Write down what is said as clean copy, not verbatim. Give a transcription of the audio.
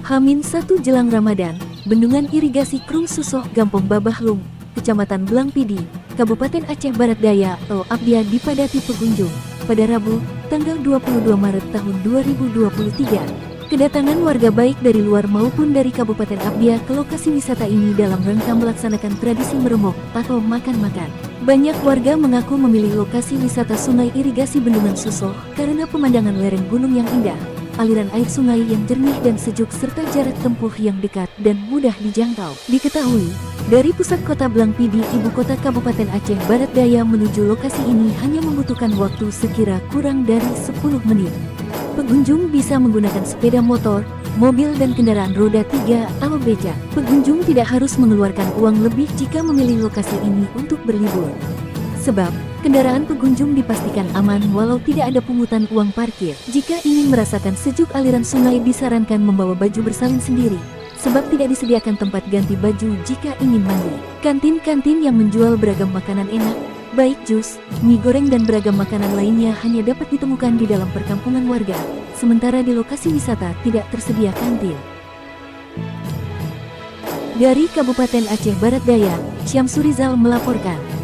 H-1 jelang Ramadan, Bendungan Irigasi Krung Susoh Gampong Babahlung, Kecamatan Blang Pidi, Kabupaten Aceh Barat Daya atau Abdia dipadati pengunjung pada Rabu, tanggal 22 Maret tahun 2023. Kedatangan warga baik dari luar maupun dari Kabupaten Abdia ke lokasi wisata ini dalam rangka melaksanakan tradisi meremok atau makan-makan. Banyak warga mengaku memilih lokasi wisata Sungai Irigasi Bendungan Susoh karena pemandangan lereng gunung yang indah, aliran air sungai yang jernih dan sejuk serta jarak tempuh yang dekat dan mudah dijangkau. Diketahui, dari pusat kota Blang Pidi, ibu kota Kabupaten Aceh Barat Daya menuju lokasi ini hanya membutuhkan waktu sekira kurang dari 10 menit. Pengunjung bisa menggunakan sepeda motor, mobil dan kendaraan roda 3 atau becak. Pengunjung tidak harus mengeluarkan uang lebih jika memilih lokasi ini untuk berlibur. Sebab, kendaraan pengunjung dipastikan aman walau tidak ada pungutan uang parkir. Jika ingin merasakan sejuk aliran sungai disarankan membawa baju bersalin sendiri, sebab tidak disediakan tempat ganti baju jika ingin mandi. Kantin-kantin yang menjual beragam makanan enak, baik jus, mie goreng dan beragam makanan lainnya hanya dapat ditemukan di dalam perkampungan warga, sementara di lokasi wisata tidak tersedia kantin. Dari Kabupaten Aceh Barat Daya, Syamsurizal melaporkan.